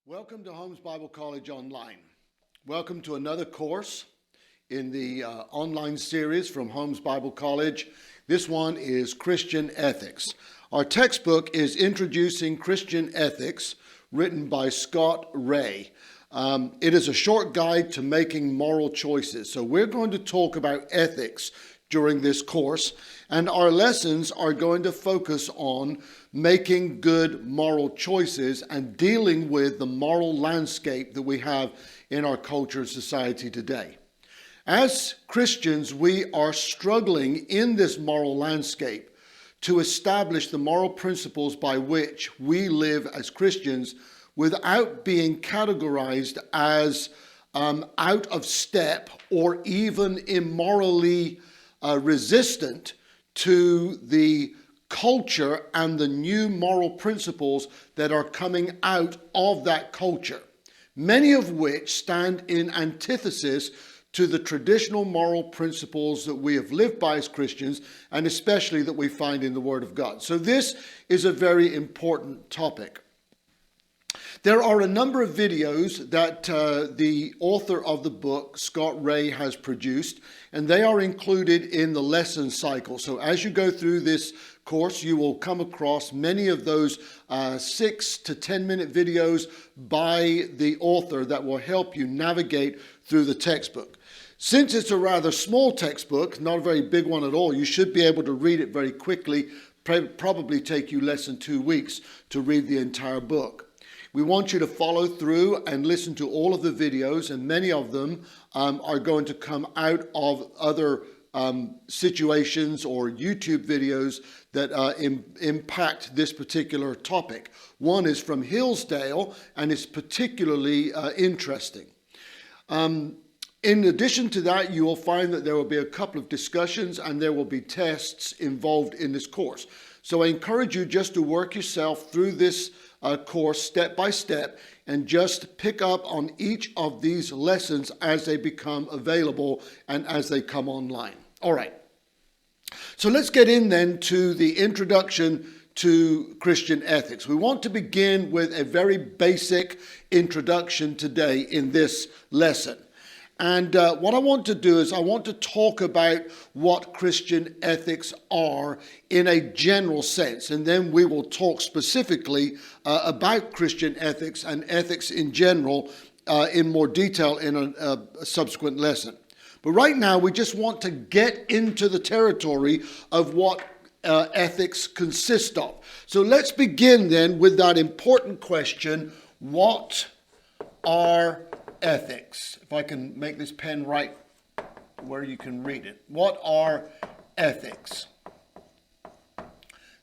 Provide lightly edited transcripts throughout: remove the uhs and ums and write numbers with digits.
Welcome to Holmes Bible College Online. Welcome to another course in the online series from Holmes Bible College. This one is Christian Ethics. Our textbook is Introducing Christian Ethics, written by Scott Ray. It is a short guide to making moral choices. So we're going to talk about ethics during this course, and our lessons are going to focus on making good moral choices and dealing with the moral landscape that we have in our culture and society today. As Christians, we are struggling in this moral landscape to establish the moral principles by which we live as Christians without being categorized as out of step or even immorally resistant to the culture and the new moral principles that are coming out of that culture, many of which stand in antithesis to the traditional moral principles that we have lived by as Christians, and especially that we find in the Word of God. So this is a very important topic. There are a number of videos that the author of the book, Scott Ray, has produced, and they are included in the lesson cycle. So as you go through this course, you will come across many of those 6 to 10 minute videos by the author that will help you navigate through the textbook. Since it's a rather small textbook, not a very big one at all, you should be able to read it very quickly. Probably take you less than 2 weeks to read the entire book. We want you to follow through and listen to all of the videos, and many of them are going to come out of other situations or YouTube videos that impact this particular topic. One is from Hillsdale and is particularly interesting. In addition to that, you will find that there will be a couple of discussions and there will be tests involved in this course. So I encourage you just to work yourself through this course step by step and just pick up on each of these lessons as they become available and as they come online. All right. So let's get in then to the introduction to Christian ethics. We want to begin with a very basic introduction today in this lesson. And what I want to do is I want to talk about what Christian ethics are in a general sense. And then we will talk specifically about Christian ethics and ethics in general in more detail in a subsequent lesson. But right now we just want to get into the territory of what ethics consist of. So let's begin then with that important question: what are ethics? If I can make this pen right where you can read it. What are ethics?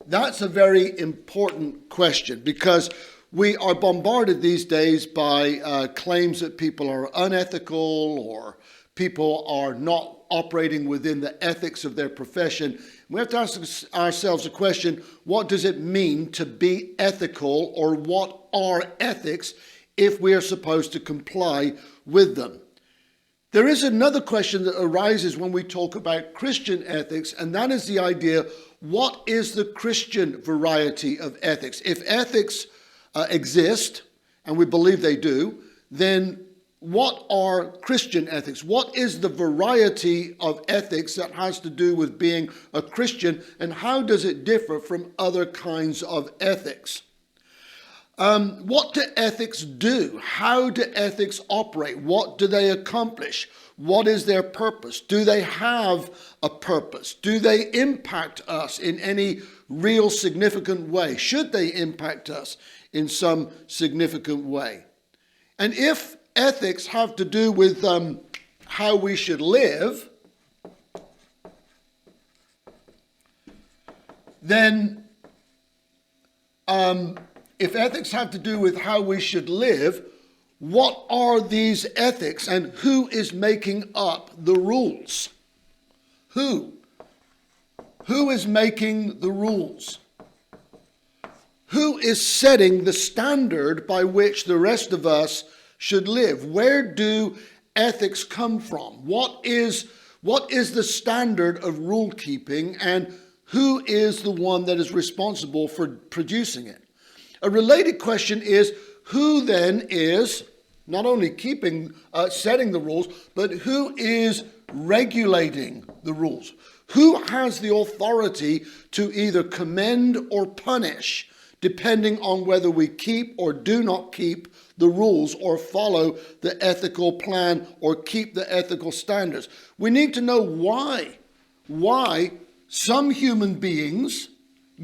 That's a very important question because we are bombarded these days by claims that people are unethical or people are not operating within the ethics of their profession. We have to ask ourselves a question: what does it mean to be ethical, or what are ethics if we are supposed to comply with them? There is another question that arises when we talk about Christian ethics, and that is the idea: what is the Christian variety of ethics? If ethics exist, and we believe they do, then what are Christian ethics? What is the variety of ethics that has to do with being a Christian, and how does it differ from other kinds of ethics? What do ethics do? How do ethics operate? What do they accomplish? What is their purpose? Do they have a purpose? Do they impact us in any real significant way? Should they impact us in some significant way? And if ethics have to do with how we should live, then if ethics have to do with how we should live, what are these ethics and who is making up the rules? Who? Who is making the rules? Who is setting the standard by which the rest of us should live? Where do ethics come from? What is the standard of rule keeping, and who is the one that is responsible for producing it? A related question is, who then is not only setting the rules, but who is regulating the rules? Who has the authority to either commend or punish, depending on whether we keep or do not keep the rules or follow the ethical plan or keep the ethical standards? We need to know why some human beings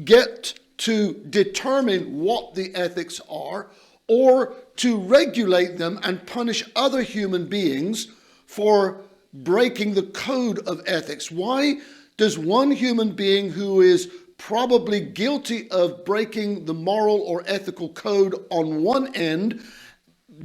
get to determine what the ethics are, or to regulate them and punish other human beings for breaking the code of ethics. Why does one human being who is probably guilty of breaking the moral or ethical code on one end,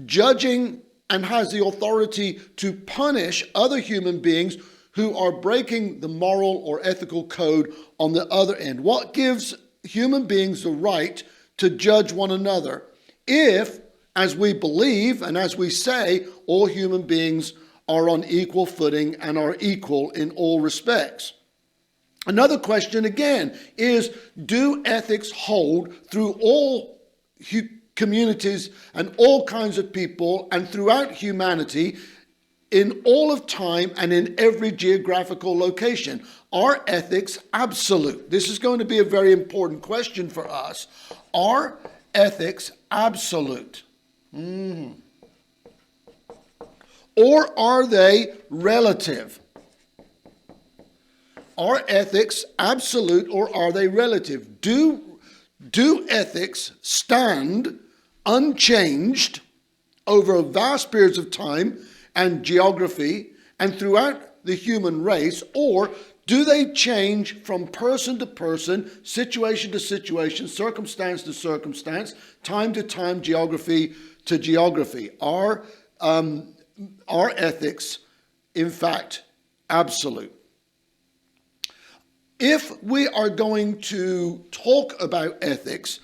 judging and has the authority to punish other human beings who are breaking the moral or ethical code on the other end? What gives human beings the right to judge one another if, as we believe and as we say, all human beings are on equal footing and are equal in all respects? Another question again is, do ethics hold through all communities and all kinds of people and throughout humanity in all of time and in every geographical location? Are ethics absolute? This is going to be a very important question for us. Are ethics absolute? Or are they relative? Are ethics absolute or are they relative? Do ethics stand unchanged over vast periods of time and geography and throughout the human race, or do they change from person to person, situation to situation, circumstance to circumstance, time to time, geography to geography? Are ethics, in fact, absolute? If we are going to talk about ethics,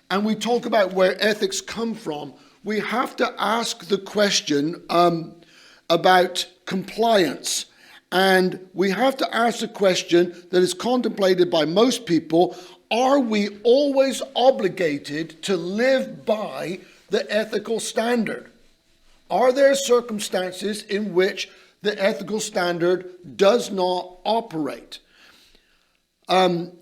and we talk about where ethics come from, we have to ask the question about compliance. And we have to ask the question that is contemplated by most people: are we always obligated to live by the ethical standard? Are there circumstances in which the ethical standard does not operate? We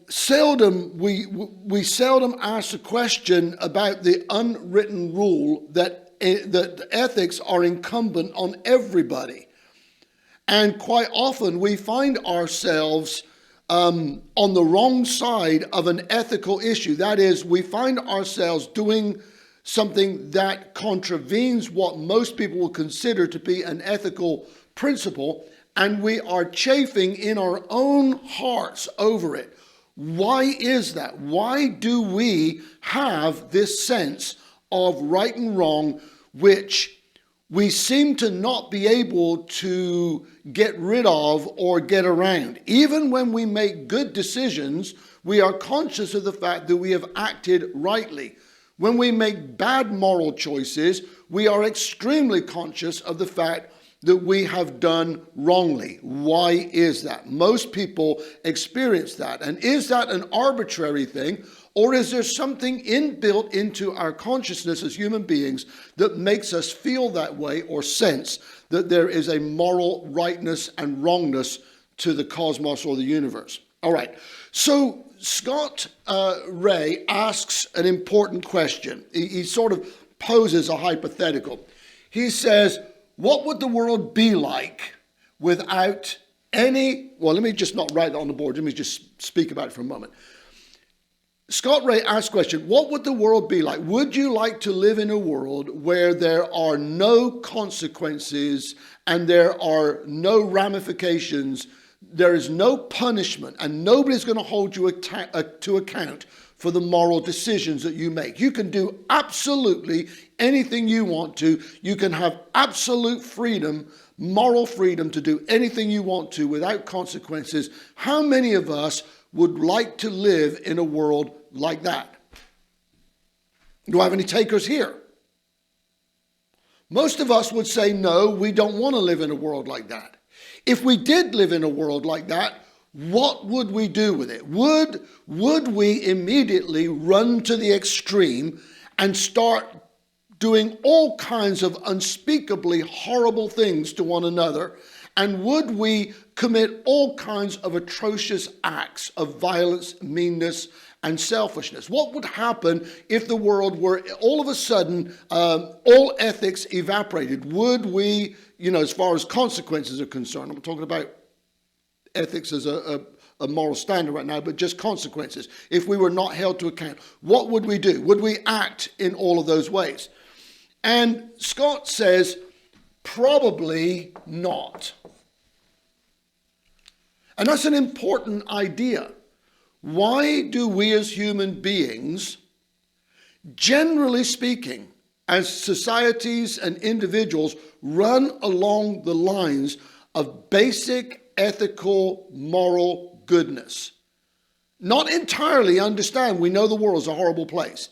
seldom ask the question about the unwritten rule that ethics are incumbent on everybody. And quite often we find ourselves on the wrong side of an ethical issue. That is, we find ourselves doing something that contravenes what most people will consider to be an ethical principle, and we are chafing in our own hearts over it. Why is that? Why do we have this sense of right and wrong, which we seem to not be able to get rid of or get around? Even when we make good decisions, we are conscious of the fact that we have acted rightly. When we make bad moral choices, we are extremely conscious of the fact that we have done wrongly. Why is that? Most people experience that. And is that an arbitrary thing, or is there something inbuilt into our consciousness as human beings that makes us feel that way or sense that there is a moral rightness and wrongness to the cosmos or the universe? All right. So Scott Ray asks an important question. He sort of poses a hypothetical. He says, what would the world be like without any... Well, let me just not write that on the board. Let me just speak about it for a moment. Scott Ray asked the question, what would the world be like? Would you like to live in a world where there are no consequences and there are no ramifications, there is no punishment, and nobody's going to hold you to account for the moral decisions that you make? You can do absolutely anything you want to. You can have absolute freedom, moral freedom to do anything you want to without consequences. How many of us would like to live in a world like that? Do I have any takers here? Most of us would say, no, we don't want to live in a world like that. If we did live in a world like that, what would we do with it? Would we immediately run to the extreme and start doing all kinds of unspeakably horrible things to one another? And would we commit all kinds of atrocious acts of violence, meanness, and selfishness? What would happen if the world were all of a sudden all ethics evaporated? Would we, as far as consequences are concerned, I'm talking about ethics as a moral standard right now, but just consequences. If we were not held to account, what would we do? Would we act in all of those ways? And Scott says, probably not. And that's an important idea. Why do we as human beings, generally speaking, as societies and individuals, run along the lines of basic ethical, moral goodness? Not entirely understand. We know the world is a horrible place.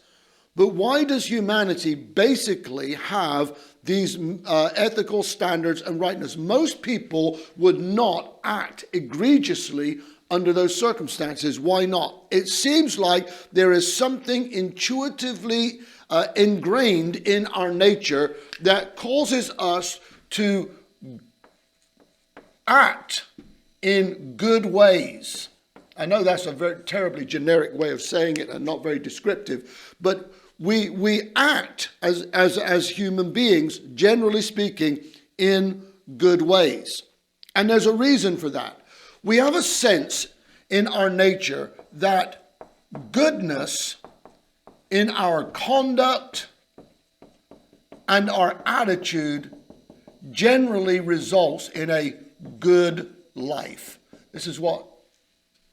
But why does humanity basically have these ethical standards and rightness? Most people would not act egregiously under those circumstances. Why not? It seems like there is something intuitively ingrained in our nature that causes us to act in good ways. I know that's a very terribly generic way of saying it and not very descriptive, but we act as human beings, generally speaking, in good ways. And there's a reason for that. We have a sense in our nature that goodness in our conduct and our attitude generally results in a good life. This is what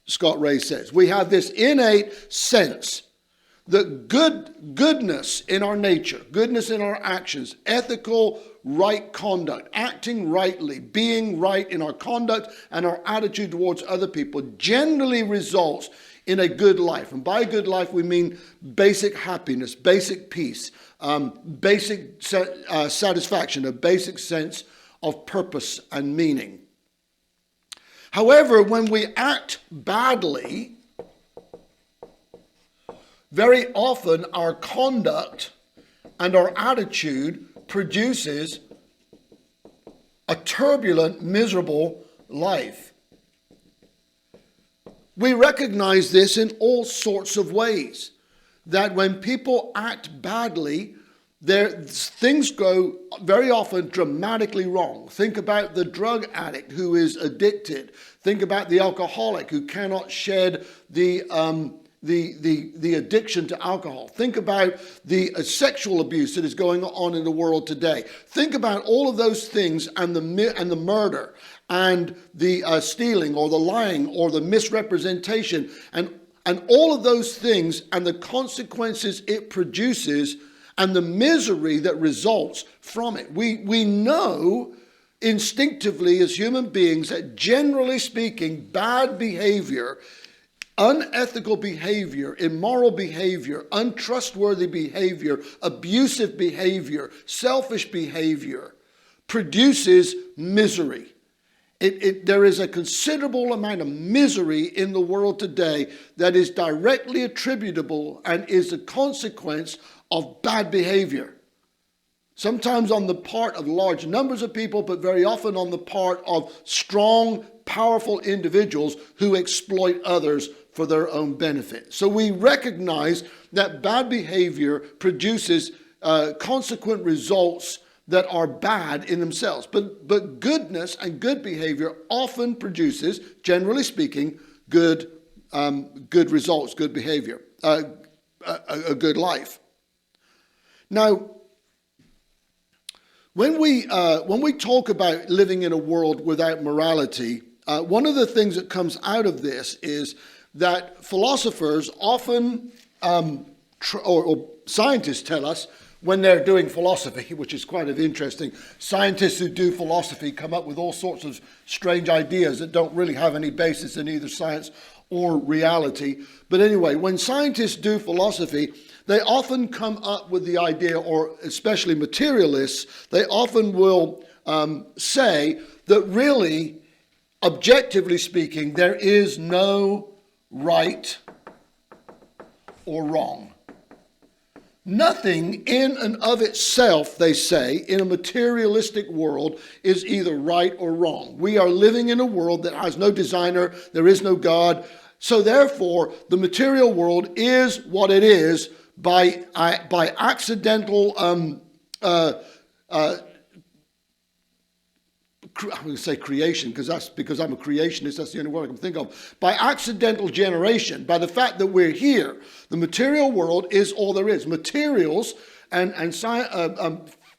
Scott Ray says. We have this innate sense that goodness in our nature, goodness in our actions, ethical, right conduct, acting rightly, being right in our conduct and our attitude towards other people generally results in a good life. And by good life, we mean basic happiness, basic peace, basic satisfaction, a basic sense of purpose and meaning. However, when we act badly, very often our conduct and our attitude produces a turbulent, miserable life. We recognize this in all sorts of ways, that when people act badly, things go very often dramatically wrong. Think about the drug addict who is addicted. Think about the alcoholic who cannot shed the addiction to alcohol. Think about the sexual abuse that is going on in the world today. Think about all of those things and the murder and the stealing or the lying or the misrepresentation and all of those things and the consequences it produces and the misery that results from it. We know instinctively as human beings that generally speaking, bad behavior, unethical behavior, immoral behavior, untrustworthy behavior, abusive behavior, selfish behavior produces misery. There is a considerable amount of misery in the world today that is directly attributable and is a consequence of bad behavior. Sometimes on the part of large numbers of people, but very often on the part of strong, powerful individuals who exploit others for their own benefit. So we recognize that bad behavior produces consequent results that are bad in themselves. But goodness and good behavior often produces, generally speaking, good results, good behavior, a good life. Now, when we talk about living in a world without morality, one of the things that comes out of this is that philosophers often, or scientists tell us, when they're doing philosophy, which is quite interesting, scientists who do philosophy come up with all sorts of strange ideas that don't really have any basis in either science or reality. But anyway, when scientists do philosophy, they often come up with the idea, or especially materialists, they often will say that really, objectively speaking, there is no right or wrong. Nothing in and of itself, they say, in a materialistic world is either right or wrong. We are living in a world that has no designer, there is no God. So therefore, the material world is what it is by accidental I'm going to say creation because I'm a creationist. That's the only word I can think of. By accidental generation, by the fact that we're here, the material world is all there is. Materials and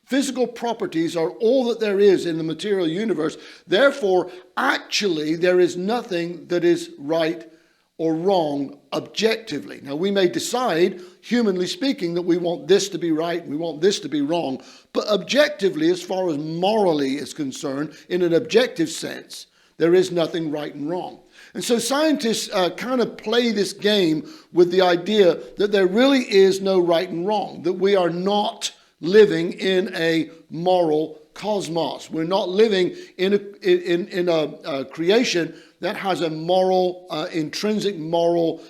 physical properties are all that there is in the material universe. Therefore, actually, there is nothing that is right or wrong objectively. Now, we may decide, humanly speaking, that we want this to be right and we want this to be wrong, but objectively, as far as morally is concerned, in an objective sense, there is nothing right and wrong. And so scientists kind of play this game with the idea that there really is no right and wrong, that we are not living in a moral cosmos. We're not living in a creation that has a moral, intrinsic moral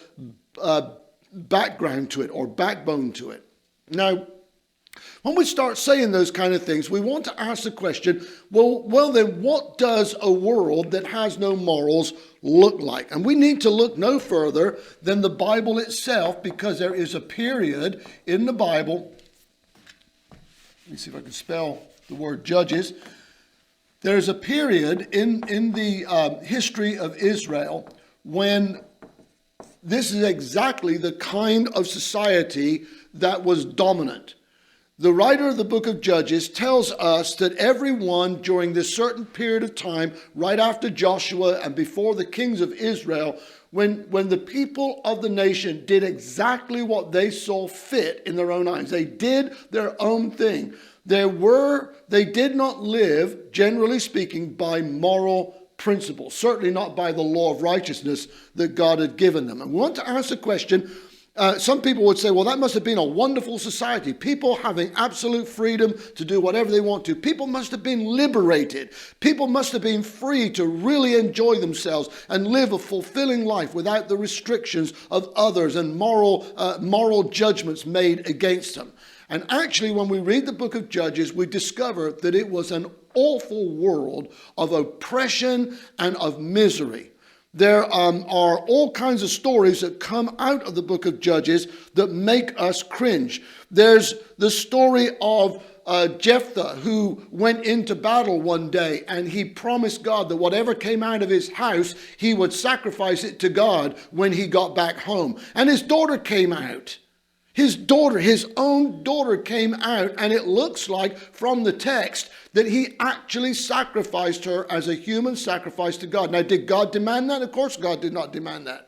background to it or backbone to it. Now, when we start saying those kind of things, we want to ask the question, well then what does a world that has no morals look like? And we need to look no further than the Bible itself, because there is a period in the Bible. Let me see if I can spell the word Judges. There's a period in the history of Israel when this is exactly the kind of society that was dominant. The writer of the book of Judges tells us that everyone during this certain period of time, right after Joshua and before the kings of Israel, when the people of the nation did exactly what they saw fit in their own eyes, they did their own thing. They did not live, generally speaking, by moral principles, certainly not by the law of righteousness that God had given them. And we want to ask the question, some people would say, well, that must have been a wonderful society. People having absolute freedom to do whatever they want to. People must have been liberated. People must have been free to really enjoy themselves and live a fulfilling life without the restrictions of others and moral judgments made against them. And actually, when we read the book of Judges, we discover that it was an awful world of oppression and of misery. There are all kinds of stories that come out of the book of Judges that make us cringe. There's the story of Jephthah, who went into battle one day and he promised God that whatever came out of his house, he would sacrifice it to God when he got back home. And his daughter came out. His own daughter came out, and it looks like from the text that he actually sacrificed her as a human sacrifice to God. Now, did God demand that? Of course God did not demand that.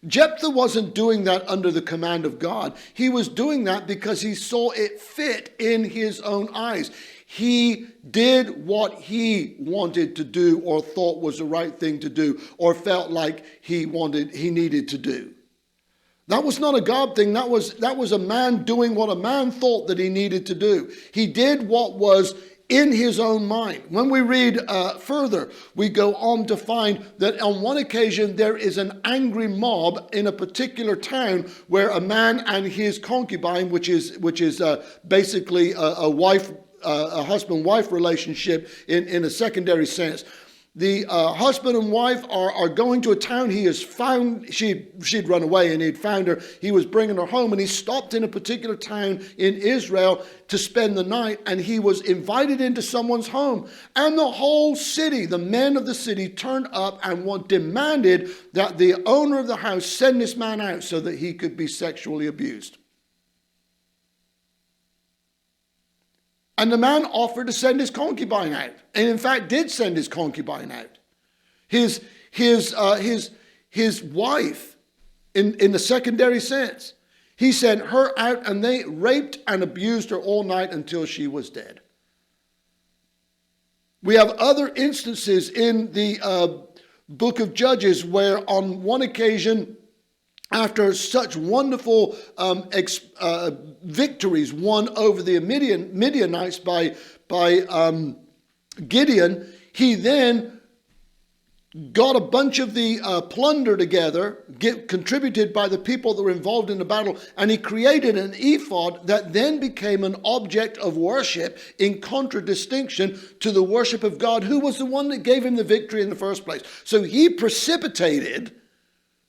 Jephthah wasn't doing that under the command of God. He was doing that because he saw it fit in his own eyes. He did what he wanted to do or thought was the right thing to do or felt like he needed to do. That was not a God thing. That was a man doing what a man thought that he needed to do. He did what was in his own mind. When we read further, we go on to find that on one occasion there is an angry mob in a particular town where a man and his concubine, which is basically a husband-wife relationship in a secondary sense. The husband and wife are going to a town. He has found, she'd run away and he'd found her. He was bringing her home, and he stopped in a particular town in Israel to spend the night, and he was invited into someone's home. And the whole city, the men of the city, turned up and demanded that the owner of the house send this man out so that he could be sexually abused. And the man offered to send his concubine out, and in fact did send his concubine out. His wife, in the secondary sense, he sent her out, and they raped and abused her all night until she was dead. We have other instances in the book of Judges where on one occasion, after such wonderful victories won over the Midianites by Gideon, he then got a bunch of the plunder together, contributed by the people that were involved in the battle, and he created an ephod that then became an object of worship in contradistinction to the worship of God, who was the one that gave him the victory in the first place. So he precipitated,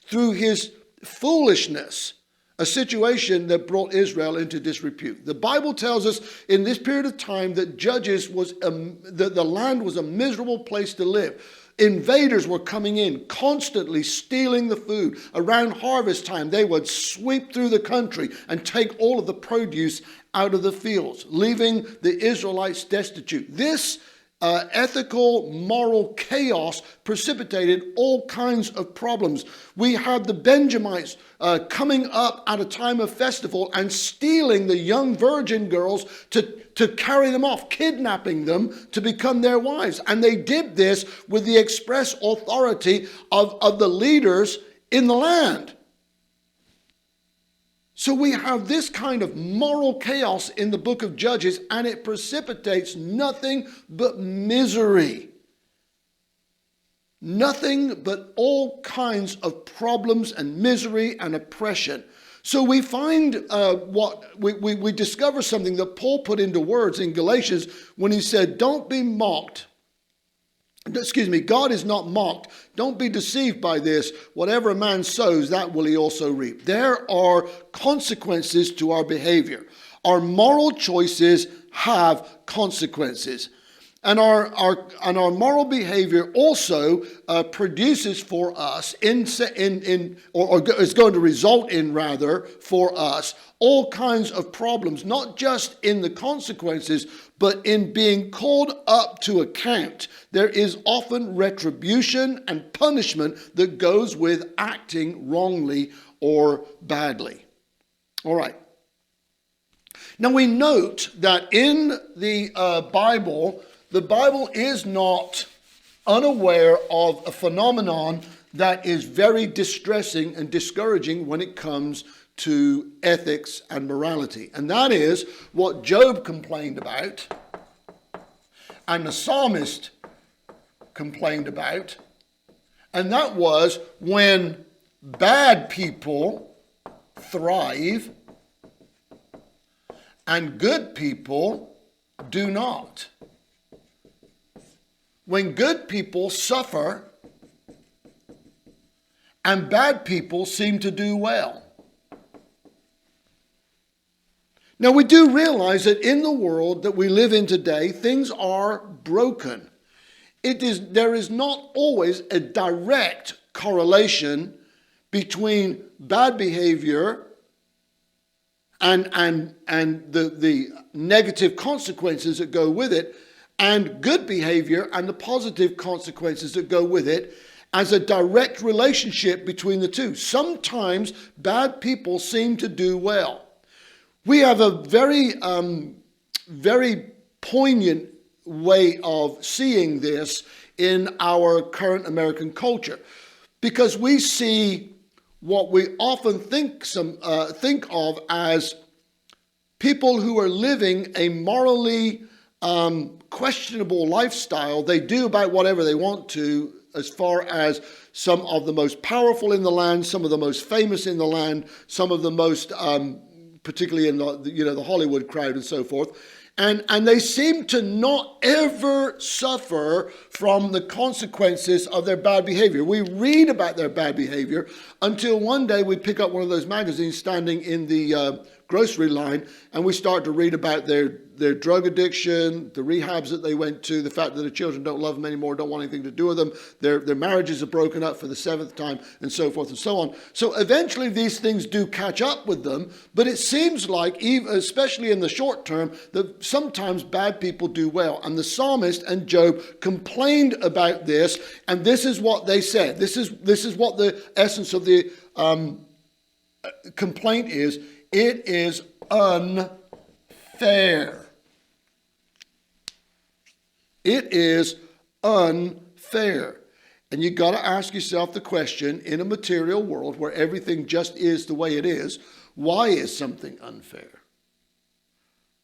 through his foolishness, a situation that brought Israel into disrepute. The Bible tells us in this period of time that Judges was the land was a miserable place to live. Invaders were coming in, constantly stealing the food. Around harvest time, they would sweep through the country and take all of the produce out of the fields, leaving the Israelites destitute. This ethical, moral chaos precipitated all kinds of problems. We had the Benjamites coming up at a time of festival and stealing the young virgin girls to carry them off, kidnapping them to become their wives. And they did this with the express authority of the leaders in the land. So we have this kind of moral chaos in the book of Judges, and it precipitates nothing but misery. Nothing but all kinds of problems and misery and oppression. So we find we discover something that Paul put into words in Galatians when he said, don't be mocked. God is not mocked. Don't be deceived by this. Whatever a man sows, that will he also reap. There are consequences to our behavior. Our moral choices have consequences. And our moral behavior also produces for us, or is going to result in rather, for us, all kinds of problems, not just in the consequences, but in being called up to account. There is often retribution and punishment that goes with acting wrongly or badly. All right. Now we note that in the Bible is not unaware of a phenomenon that is very distressing and discouraging when it comes to ethics and morality. And that is what Job complained about, and the psalmist complained about. And that was when bad people thrive and good people do not. When good people suffer and bad people seem to do well. Now we do realize that in the world that we live in today, things are broken. There is not always a direct correlation between bad behavior and the negative consequences that go with it, and good behavior and the positive consequences that go with it, as a direct relationship between the two. Sometimes bad people seem to do well. We have a very poignant way of seeing this in our current American culture, because we see what we often think of as people who are living a morally questionable lifestyle. They do about whatever they want to, as far as some of the most powerful in the land, some of the most famous in the land, some of the most, particularly in the Hollywood crowd and so forth. And they seem to not ever suffer from the consequences of their bad behavior. We read about their bad behavior until one day we pick up one of those magazines standing in the grocery line, and we start to read about their drug addiction, the rehabs that they went to, the fact that the children don't love them anymore, don't want anything to do with them, their marriages are broken up for the 7th time, and so forth and so on. So eventually these things do catch up with them, but it seems like, especially in the short term, that sometimes bad people do well. And the psalmist and Job complained about this, and this is what they said. This is what the essence of the complaint is. It is unfair. It is unfair. And you got to ask yourself the question, in a material world where everything just is the way it is, why is something unfair?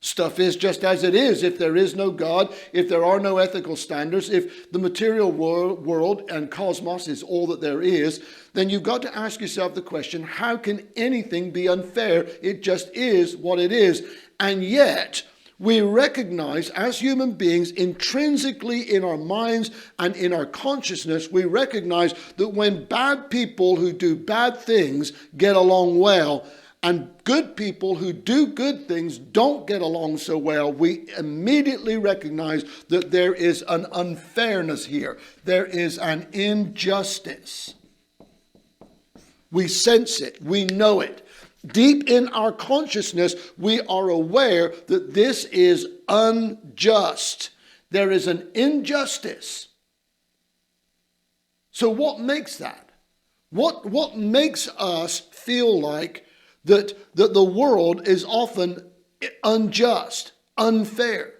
Stuff is just as it is. If there is no God, if there are no ethical standards, if the material world and cosmos is all that there is, then you've got to ask yourself the question, how can anything be unfair? It just is what it is. And yet, we recognize as human beings, intrinsically in our minds and in our consciousness, we recognize that when bad people who do bad things get along well, and good people who do good things don't get along so well, we immediately recognize that there is an unfairness here. There is an injustice. We sense it. We know it. Deep in our consciousness, we are aware that this is unjust. There is an injustice. So what makes that? What makes us feel like that the world is often unjust, unfair?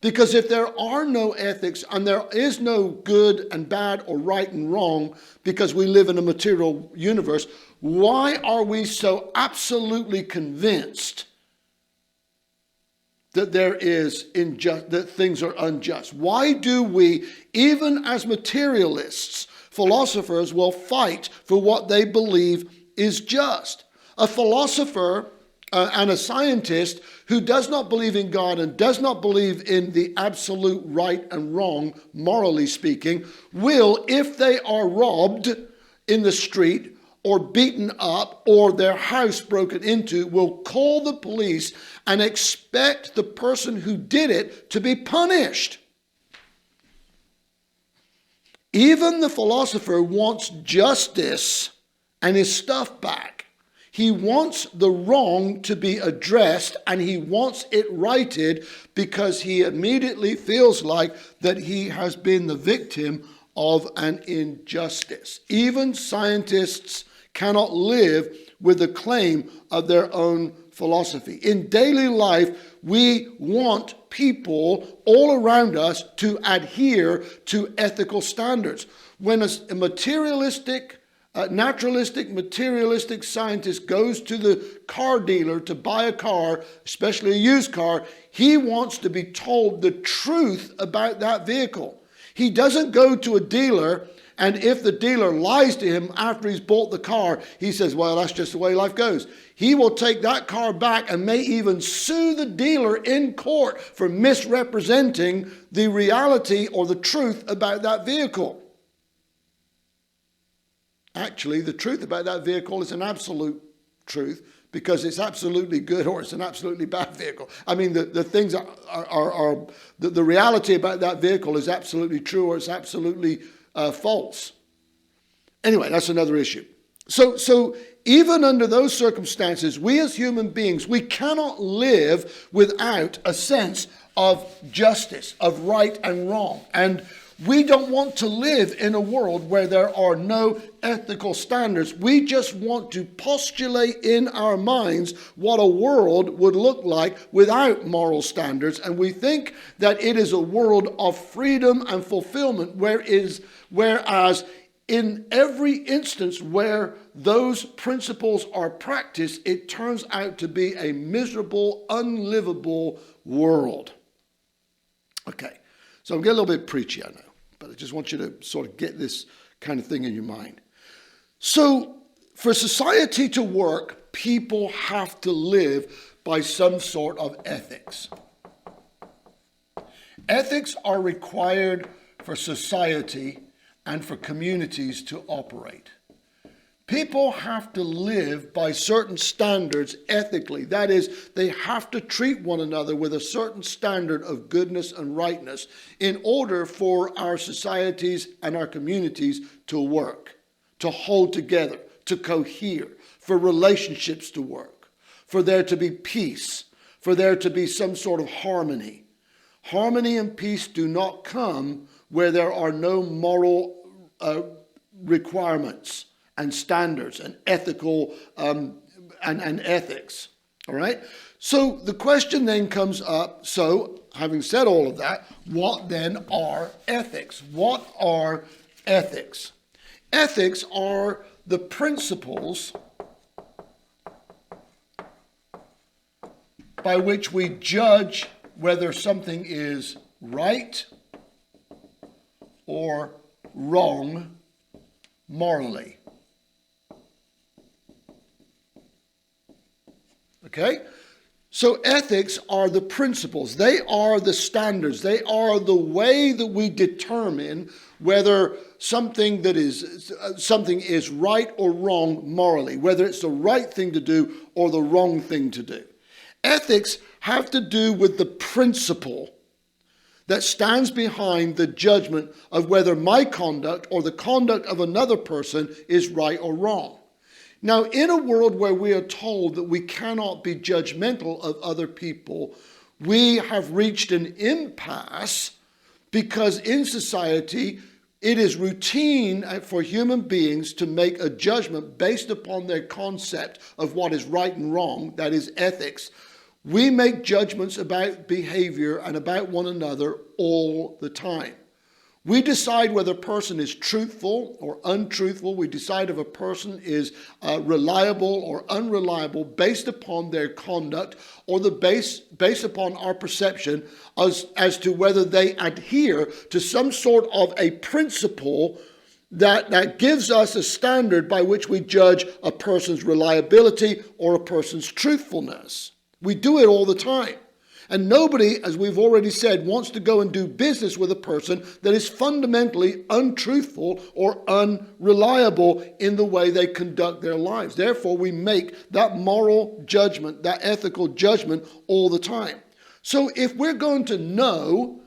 Because if there are no ethics and there is no good and bad or right and wrong, because we live in a material universe, why are we so absolutely convinced that that things are unjust? Why do we, even as materialists, philosophers will fight for what they believe is just? A philosopher and a scientist who does not believe in God and does not believe in the absolute right and wrong, morally speaking, will, if they are robbed in the street or beaten up or their house broken into, will call the police and expect the person who did it to be punished. Even the philosopher wants justice and his stuff back. He wants the wrong to be addressed and he wants it righted because he immediately feels like that he has been the victim of an injustice. Even scientists cannot live with the claim of their own philosophy. In daily life, we want people all around us to adhere to ethical standards. When a naturalistic, materialistic scientist goes to the car dealer to buy a car, especially a used car, he wants to be told the truth about that vehicle. He doesn't go to a dealer, and if the dealer lies to him after he's bought the car, he says, well, that's just the way life goes. He will take that car back and may even sue the dealer in court for misrepresenting the reality or the truth about that vehicle. Actually, the truth about that vehicle is an absolute truth because it's absolutely good or it's an absolutely bad vehicle. I mean, the things the reality about that vehicle is absolutely true or it's absolutely false. Anyway, that's another issue. So even under those circumstances, we as human beings, we cannot live without a sense of justice, of right and wrong. And we don't want to live in a world where there are no ethical standards. We just want to postulate in our minds what a world would look like without moral standards. And we think that it is a world of freedom and fulfillment, whereas in every instance where those principles are practiced, it turns out to be a miserable, unlivable world. Okay, so I'm getting a little bit preachy, I know. But I just want you to sort of get this kind of thing in your mind. So for society to work, people have to live by some sort of ethics. Ethics are required for society and for communities to operate. People have to live by certain standards ethically. That is, they have to treat one another with a certain standard of goodness and rightness in order for our societies and our communities to work, to hold together, to cohere, for relationships to work, for there to be peace, for there to be some sort of harmony. Harmony and peace do not come where there are no moral requirements and standards and ethical and ethics. All right? So the question then comes up, so having said all of that, what then are ethics? What are ethics? Ethics are the principles by which we judge whether something is right or wrong morally. Okay? So ethics are the principles. They are the standards. They are the way that we determine whether something is right or wrong morally, whether it's the right thing to do or the wrong thing to do. Ethics have to do with the principle that stands behind the judgment of whether my conduct or the conduct of another person is right or wrong. Now, in a world where we are told that we cannot be judgmental of other people, we have reached an impasse because in society it is routine for human beings to make a judgment based upon their concept of what is right and wrong, that is ethics. We make judgments about behavior and about one another all the time. We decide whether a person is truthful or untruthful. We decide if a person is reliable or unreliable based upon their conduct or based upon our perception as to whether they adhere to some sort of a principle that gives us a standard by which we judge a person's reliability or a person's truthfulness. We do it all the time. And nobody, as we've already said, wants to go and do business with a person that is fundamentally untruthful or unreliable in the way they conduct their lives. Therefore, we make that moral judgment, that ethical judgment all the time. So if we're going to know,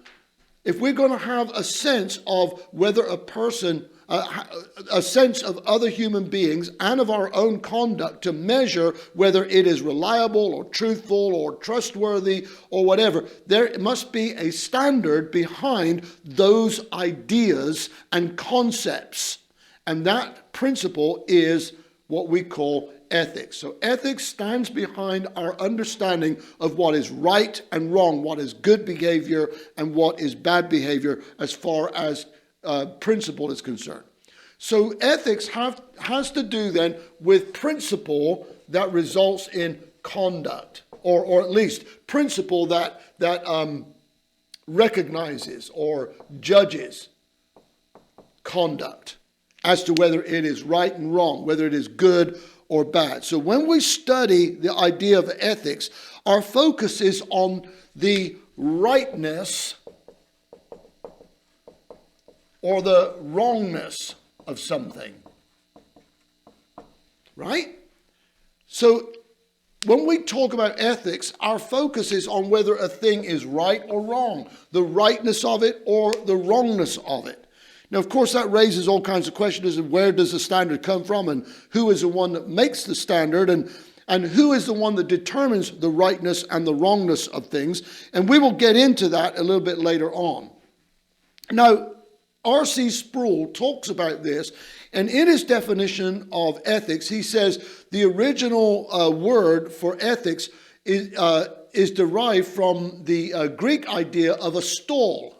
if we're going to have a sense of whether a person, a sense of other human beings and of our own conduct to measure whether it is reliable or truthful or trustworthy or whatever, there must be a standard behind those ideas and concepts. And that principle is what we call ethics. So ethics stands behind our understanding of what is right and wrong, what is good behavior and what is bad behavior as far as principle is concerned. So ethics has to do then with principle that results in conduct, or at least principle that recognizes or judges conduct as to whether it is right and wrong, whether it is good or bad. So when we study the idea of ethics, our focus is on the rightness or the wrongness of something. Right? So when we talk about ethics, our focus is on whether a thing is right or wrong, the rightness of it or the wrongness of it. Now, of course, that raises all kinds of questions of where does the standard come from and who is the one that makes the standard and who is the one that determines the rightness and the wrongness of things. And we will get into that a little bit later on. Now, R.C. Sproul talks about this, and in his definition of ethics, he says the original word for ethics is derived from the Greek idea of a stall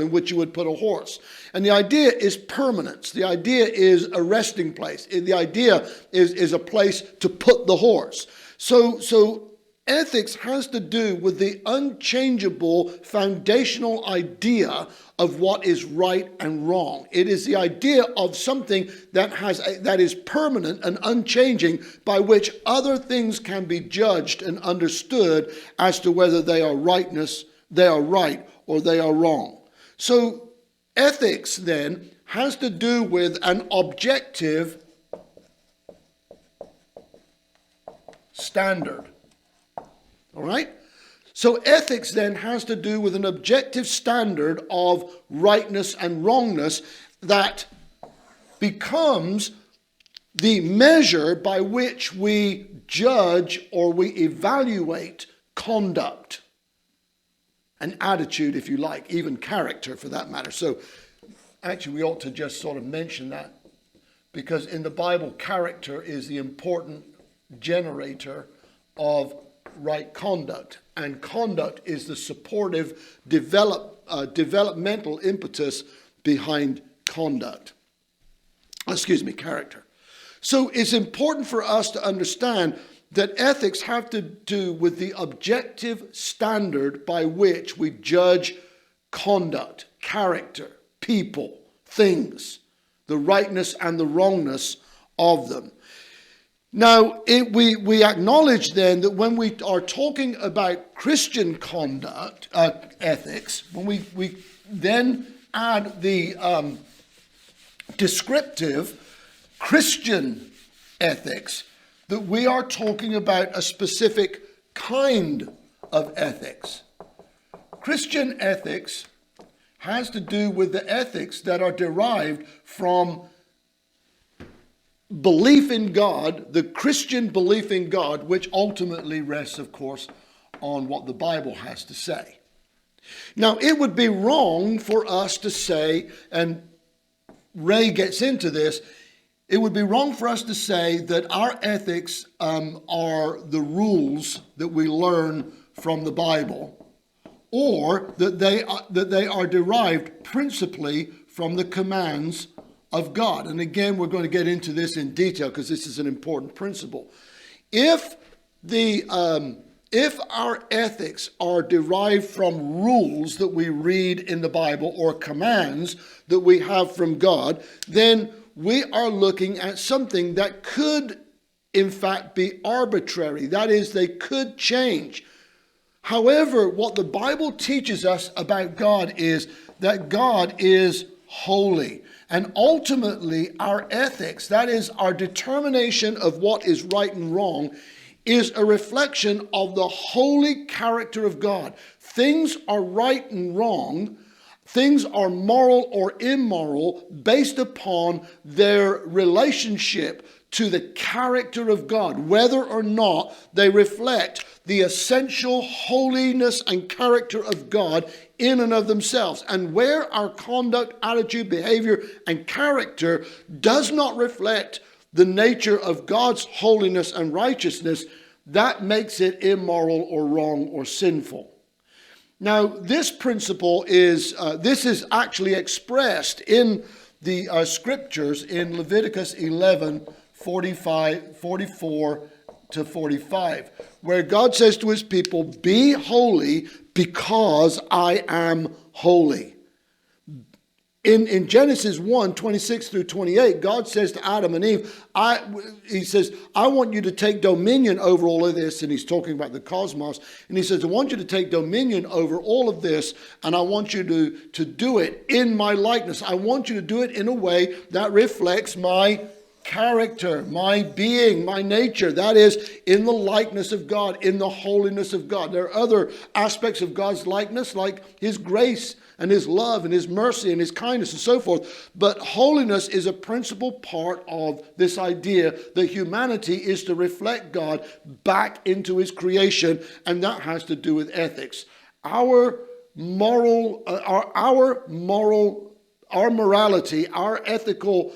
in which you would put a horse. And the idea is permanence. The idea is a resting place. The idea is a place to put the horse. So ethics has to do with the unchangeable foundational idea of what is right and wrong. It is the idea of something that is permanent and unchanging, by which other things can be judged and understood as to whether they are right or they are wrong. So ethics then has to do with an objective standard. All right? So ethics then has to do with an objective standard of rightness and wrongness that becomes the measure by which we judge or we evaluate conduct and attitude, if you like, even character for that matter. So actually we ought to just sort of mention that, because in the Bible, character is the important generator of right conduct, and conduct is the supportive developmental impetus behind character. So it's important for us to understand that ethics have to do with the objective standard by which we judge conduct, character, people, things, the rightness and the wrongness of them. Now, we acknowledge then that when we are talking about Christian conduct, ethics, when we then add the descriptive Christian ethics, that we are talking about a specific kind of ethics. Christian ethics has to do with the ethics that are derived from belief in God, the Christian belief in God, which ultimately rests, of course, on what the Bible has to say. Now, it would be wrong for us to say, and Ray gets into this, it would be wrong for us to say that our ethics are the rules that we learn from the Bible, or that they are derived principally from the commands of God. And again, we're going to get into this in detail because this is an important principle. If our ethics are derived from rules that we read in the Bible or commands that we have from God, then we are looking at something that could, in fact, be arbitrary. That is, they could change. However, what the Bible teaches us about God is that God is holy. And ultimately, our ethics, that is, our determination of what is right and wrong, is a reflection of the holy character of God. Things are right and wrong. Things are moral or immoral based upon their relationship to the character of God, whether or not they reflect the essential holiness and character of God in and of themselves. And where our conduct, attitude, behavior, and character does not reflect the nature of God's holiness and righteousness, that makes it immoral or wrong or sinful. Now, this principle is actually expressed in the scriptures in Leviticus 11, 44 to 45, where God says to his people, "Be holy because I am holy." In Genesis 1, 26 through 28, God says to Adam and Eve, he says, "I want you to take dominion over all of this." And he's talking about the cosmos. And he says, "I want you to take dominion over all of this, and I want you to do it in my likeness. I want you to do it in a way that reflects my character, my being, my nature. That is, in the likeness of God, in the holiness of God." There are other aspects of God's likeness, like his grace and his love and his mercy and his kindness and so forth. But holiness is a principal part of this idea that humanity is to reflect God back into his creation, and that has to do with ethics. Our morality, our ethical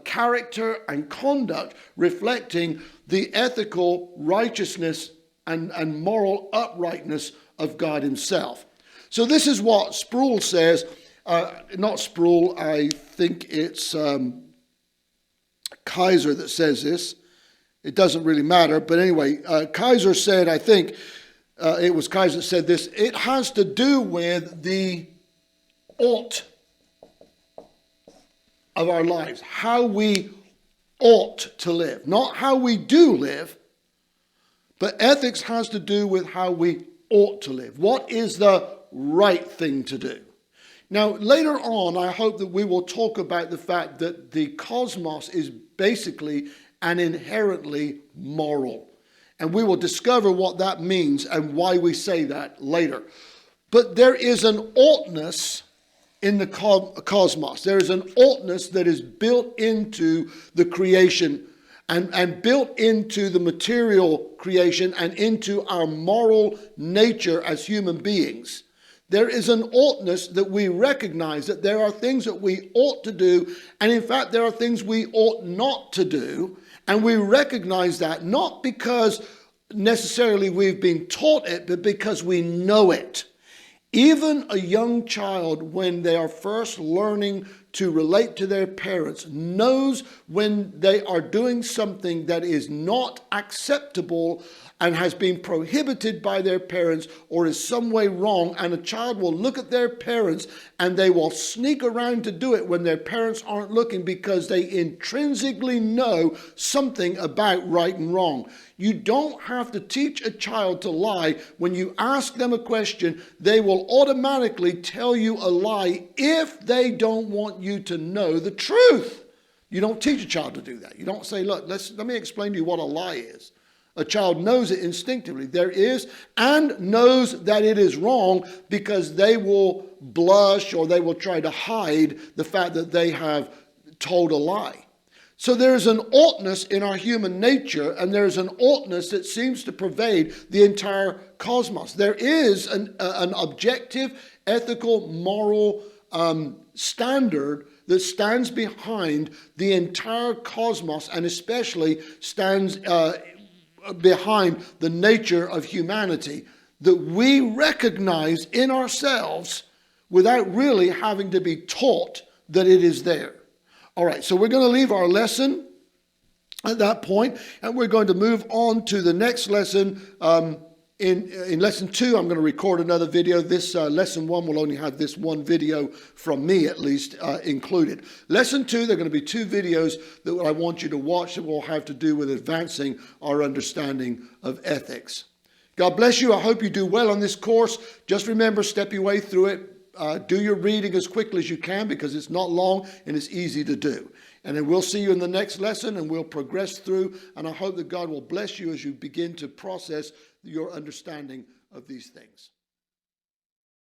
character and conduct reflecting the ethical righteousness and moral uprightness of God himself. So this is what Sproul says, not Sproul, I think it's Kaiser that says this. It doesn't really matter, but anyway, Kaiser said, I think it was Kaiser that said this, it has to do with the ought of our lives, how we ought to live, not how we do live, but ethics has to do with how we ought to live. What is the right thing to do? Now, later on, I hope that we will talk about the fact that the cosmos is basically and inherently moral. And we will discover what that means and why we say that later. But there is an oughtness in the cosmos. There is an oughtness that is built into the creation and built into the material creation and into our moral nature as human beings. There is an oughtness that we recognize that there are things that we ought to do, and in fact there are things we ought not to do, and we recognize that not because necessarily we've been taught it, but because we know it. Even a young child, when they are first learning to relate to their parents, knows when they are doing something that is not acceptable and has been prohibited by their parents or is some way wrong. And a child will look at their parents and they will sneak around to do it when their parents aren't looking, because they intrinsically know something about right and wrong. You don't have to teach a child to lie. When you ask them a question, they will automatically tell you a lie if they don't want you to know the truth. You don't teach a child to do that. You don't say, look, let me explain to you what a lie is. A child knows it instinctively. There is, and knows that it is wrong, because they will blush or they will try to hide the fact that they have told a lie. So there is an oughtness in our human nature, and there is an oughtness that seems to pervade the entire cosmos. There is an objective, ethical, moral standard that stands behind the entire cosmos, and especially stands behind the nature of humanity, that we recognize in ourselves without really having to be taught that it is there. All right, so we're going to leave our lesson at that point, and we're going to move on to the next lesson. In lesson 2, I'm going to record another video. This lesson 1 will only have this one video from me, at least, included. Lesson 2, there are going to be 2 videos that I want you to watch that will have to do with advancing our understanding of ethics. God bless you. I hope you do well on this course. Just remember, step your way through it. Do your reading as quickly as you can, because it's not long and it's easy to do. And then we'll see you in the next lesson, and we'll progress through. And I hope that God will bless you as you begin to process your understanding of these things.